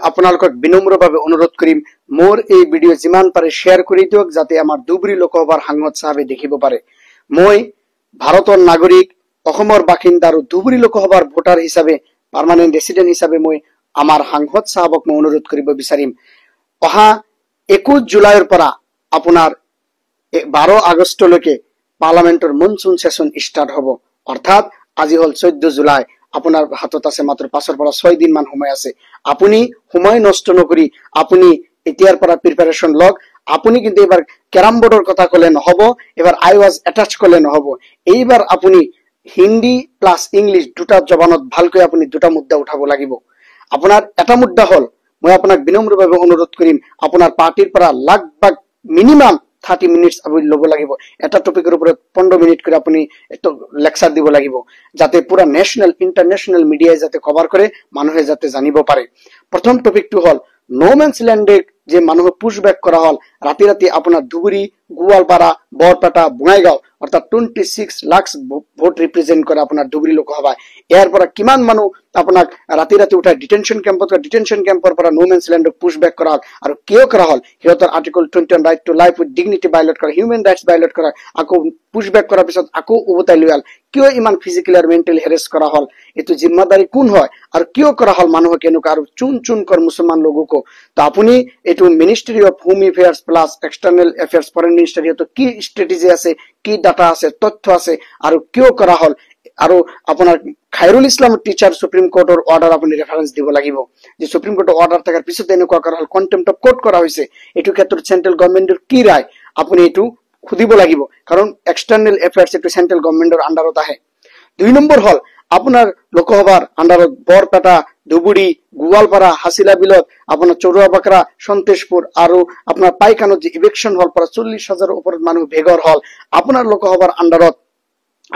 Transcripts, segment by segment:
আপোনালোকক বিনম্ৰভাৱে অনুৰোধ কৰিম মোৰ এই ভিডিঅ' যিমান পাৰে শ্বেয়াৰ কৰি দিয়ক যাতে আমাৰ ধুবুৰী লোকসভাৰ সাংসদ সাহেবে দেখিব পাৰে। মই ভাৰতৰ নাগৰিক, অসমৰ বাসিন্দা আৰু ধুবুৰী লোকসভাৰ ভোটাৰ হিচাপে পাৰ্মানেন্ট ৰেচিডেন্ট হিচাপে মই আমাৰ সাংসদ সাহেবক মই অনুৰোধ কৰিব বিচাৰিম, অহা 21 জুলাইৰ পৰা আপোনাৰ 12 আগষ্টলৈকে পাৰ্লামেন্টৰ মনসুন সেশন ষ্টাৰ্ট হ'ব। অৰ্থাৎ আজি হল 14 জুলাই, আপোনাৰ হাতত আছে মাত্ৰ 5 পৰা 6 দিন মান সময় আছে। আপুনি সময় নষ্ট নকৰি আপুনি এতিয়াৰ পৰা প্ৰিপাৰেচন লওক। আপুনি কিন্তু এবাৰ ক্যাৰাম বোৰ্ডৰ কথা কলে নহব, এবাৰ আই ওয়াজ অ্যাটাচ কলে নহব। এইবাৰ আপুনি হিন্দী প্লাস ইংলিশ দুটা জবানত ভালকৈ আপুনি দুটা মুদ্দা উঠাব লাগিব। আপোনাৰ এটা মুদ্দা হল, মই আপোনাক বিনম্ৰভাৱে অনুৰোধ কৰিম আপোনাৰ পাৰ্টিৰ পৰা লাগভাগ মিনিমাম 30 মিনিটস আপুনি লব লাগিব। এটা টপিকৰ ওপৰত 15 মিনিট কৰি আপুনি এটো লেকচাৰ দিব লাগিব যাতে পুৰা ন্যাশনাল ইন্টাৰন্যাশনাল মিডিয়ায় যাতে কভাৰ কৰে মানুহে যাতে জানিব পাৰে। প্ৰথম টপিকটো হল নোম্যান্স ল্যান্ডে যে মানুহ পুশব্যাক কৰা হল ৰাতে ৰাতে আপনাৰ ধুবুৰী, গোৱালপাৰা, বৰপেটা, বঙাইগাঁও অৰ্থাৎ 26 লাখ ভোট ৰিপ্ৰেজেন্ট কৰে আপনাৰ ধুবুৰী লোকসভা। এৰ পৰ কিমান মানুহ আপনাৰ ৰাতে ৰাতে উঠাই ডিটেনশন ক্যাম্পৰ পৰা নোম্যান্স ল্যান্ডক পুশব্যাক কৰা হল আৰু কিয় কৰা হল, সিহঁতৰ article 21 right to life with dignity violate কৰা, হিউম্যান ৰাইটস ভায়োলেট কৰা, আকৌ পুশব্যাক কৰাৰ পিছত আকৌ উভতাই লৈ আল, কিয় ইমান ফিজিক্যালি আৰু মেন্টালি হেৰেস কৰা হল, এটো জিম্মাদাৰি কোন হয় আৰু কিয় কৰা হল মানুহক এনেকুৱা আৰু চুন কর মুসলমান লোগোকো। তো আপুনি এটো ministry of home affairs plus external affairs foreign ministry তো কি স্ট্র্যাটেজি আছে, কি ডাটা আছে, তথ্য আছে আৰু কিয় কৰা হল, আৰু আপোনাৰ খায়ৰুল ইসলাম টিচাৰ সুপ্ৰিম কোৰ্টেৰ অৰ্ডাৰ আপনি ৰেফাৰেন্স দিব লাগিব যে সুপ্ৰিম কোৰ্টেৰ অৰ্ডাৰ থাকাৰ পিছত এনেকুৱা কৰা হল, কন্টেম্প্ট অফ কোৰ্ট কৰা হয়েছে, এটু ক্ষেত্ৰত সেন্ট্রাল গভর্নমেন্টের কি রায় আপনি এটু খুদিব লাগিব, কারণ এক্সটার্নাল এফেয়ার্স একটু সেন্ট্রাল গভর্নমেন্টের আন্ডারত আহে। 2 নম্বর হল আপনার লোকসভার আন্ডারত বৰপেটা, ধুবুৰী, গোৱালপাৰা, হাছিলা বিলত, আপনাৰ চৌৰুৱাবাকৰা, সন্তেশপুৰ আৰু আপনাৰ পাইকানত যে ইভেকশন হল পৰা 40,000 ওপৰত মানুহ বেঘৰ হল, আপনার লোকসভার আন্ডারত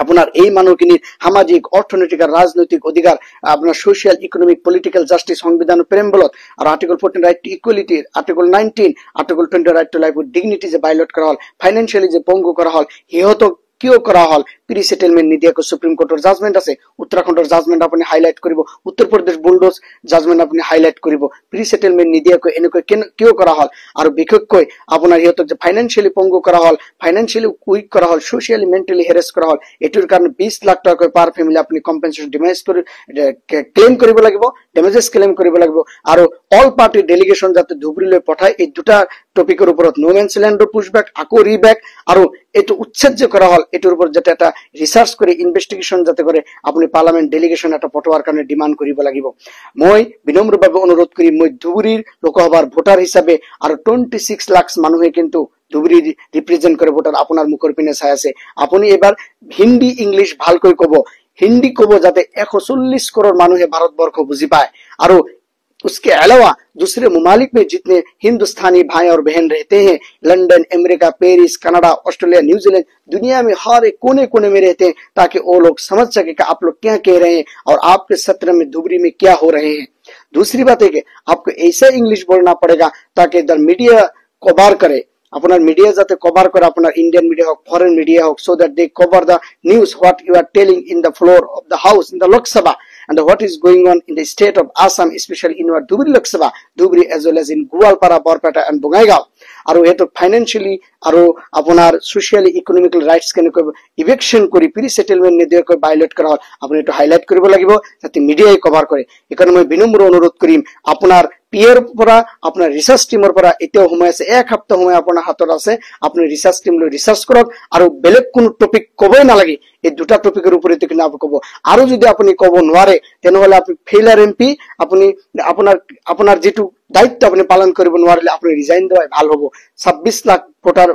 আপনার এই মানুহখিনির সামাজিক, অর্থনৈতিক আর রাজনৈতিক অধিকার আপনার সোশিয়াল, ইকোনমিক, পলিটিক্যাল জাস্টিস সংবিধান প্রেম বলত আর article 14 right to equality, article 19, article 20 right to life with dignity যে ভায়োলেট করা হল, ফাইন্যান্সিয়ালি যে পঙ্গু করা হল, সিহঁতক কিয় করা হল, প্রি সেটেলমেন্ট নিদিয়াকৈ সুপ্রিম কোর্টের জাজমেন্ট আছে, উত্তরাখণ্ডের জাজমেন্ট আপনি হাইলাইট কৰিব, উত্তৰ প্ৰদেশ বুলডোজ জাজমেন্ট আপনি হাইলাইট কৰিব, প্রি সেটেলমেন্ট নিদিয়াকৈ এনেকৈ কিয় করা হল, আর বিশেষকৈ আপনার সিহঁতক যে ফাইন্যান্সিয়ালি পঙ্গু করা হল, ফাইন্যান্সিয়ালি উইক করা হল, সোশিয়ালি মেন্টালি হেরেস করা হল, এটির কারণে 20 লাখ টাকাকৈ পার ফ্যামিলি আপনি কম্পেনসেশন ডিমাইজ কৰি ক্লেম কৰিব লাগিব, ডেমেজেস ক্লেম কৰিব লাগিব, আৰু অল পাৰ্টি ডেলিগেশন যাতে ধুবুৰীলৈ পঠায়। এই দুটা টপিকেৰ উপৰত নোম্যান্স ল্যান্ডৰ পুশব্যাক, আকৌ ৰিব্যাক, আৰু এটো উচ্ছেদ যে কৰা হল এটাৰ উপৰ যাতে একটা ৰিসাৰ্চ কৰে ইনভেস্টিগেশন যাতে কৰে আপনি পাৰ্লামেন্ট ডেলিগেশন একটা পঠোৱাৰ কাৰণে ডিমান্ড কৰিব লাগিব। মই বিনম্ৰভাৱে অনুৰোধ কৰিম, মই ধুবুৰীৰ লোকসভাৰ ভোটাৰ হিচাপে আৰু 26 লাখ মানুহে কিন্তু ধুবুৰী ৰিপ্ৰেজেন্ট কৰে ভোটাৰ আপনাৰ মুখৰ পিনে চাই আছে। আপনি এবার হিন্দি ইংলিশ ভালকৈ কব, হিন্দি কব যাতে 140 करोड़ মানুহে ভারতবর্ষ বুঝি পায়। আৰু उसके अलावा दूसरे ममालिक में जितने हिंदुस्तानी भाई और बहन रहते हैं, London, America, Paris, Canada, Australia, New Zealand, दुनिया में हर एक कोने कोने में रहते हैं, ताकि वो लोग समझ सके कि आप लोग क्या कह रहे हैं और आपके सत्र में धुबरी में क्या हो रहे हैं। दूसरी बात है कि आपको ऐसा इंग्लिश बोलना पड़ेगा ताकि इधर मीडिया कवर करे, আপনার মিডিয়া যাতে কভার করে, আপনার ইন্ডিয়ান মিডিয়া হোক, ফরেন মিডিয়া হোক, so that they cover the news what you are telling in the floor of the house in the Lok Sabha and what is going on in the state of Assam, especially in our Dhubri Lok Sabha, Dhubri as well as in Goalpara, Borpeta and Bongaigaon. আৰু এটো financially আৰু আপোনাৰ socially economical rights কেনে eviction কৰি pre settlement নিদিয়াকৈ violet কৰা হল, আপুনি এটো হাইলাইট কৰিব লাগিব যাতে মিডিয়াই কভাৰ কৰে। এখানে মই বিনম্ৰ অনুৰোধ কৰিম আপোনাৰ পিয়াৰ পৰা, আপনাৰ ৰিসাৰ্চ টিমৰ পৰা এতিয়াও সময় আছে, 1 সপ্তাহ সময় আপোনাৰ হাতত আছে, আপনি ৰিসাৰ্চ টিম লৈ ৰিসাৰ্চ কৰক আৰু বেলেগ কোনো টপিক কবই নালাগে, এই দুটা টপিকেৰ উপৰে কিন্তু আপনি কব। আৰু যদি আপনি কব নোৱাৰে তেনেহলে আপনি ফেইলাৰ এমপি, আপনি আপনাৰ যেটু দায়িত্ব আপনি পালন কৰিব নোৱাৰিলে আপনি রিজাইন দেওয়াই ভাল হ'ব। 26 লাখ ভোটার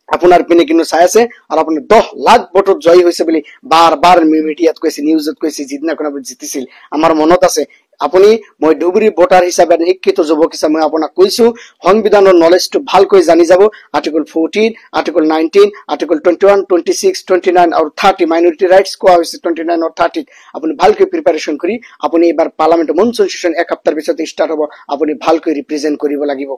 আপনার পিনে কিন্তু চাই আছে আর আপনার 10 লাখ ভোটত জয়ী হয়েছে বলে বারবার মিডিয়াত কৈছে, নিউজত কৈছে, যিদিনাখন আপুনি জিতিছিল আমার মনত আছে। আপুনি মই ধুবুৰী ভোটাৰ হিচাপে শিক্ষিত যুৱক হিচাপে মই আপোনাক কৈছো, সংবিধানৰ নলেজটো ভালকৈ জানি যাব। আৰ্টিকল 14, আৰ্টিকল 19, আৰ্টিকল 21, 26, 29 আৰু 30 মাইনৰিটি ৰাইটস কোৱা হৈছে 29 আৰু 30 আপুনি ভালকৈ প্ৰিপাৰেচন কৰি আপুনি এবাৰ পাৰ্লামেন্ট মনসুন সেশন 1 সপ্তাহৰ পিছত ষ্টাৰ্ট হ'ব, আপুনি ভালকৈ ৰিপ্ৰেজেন্ট কৰিব লাগিব।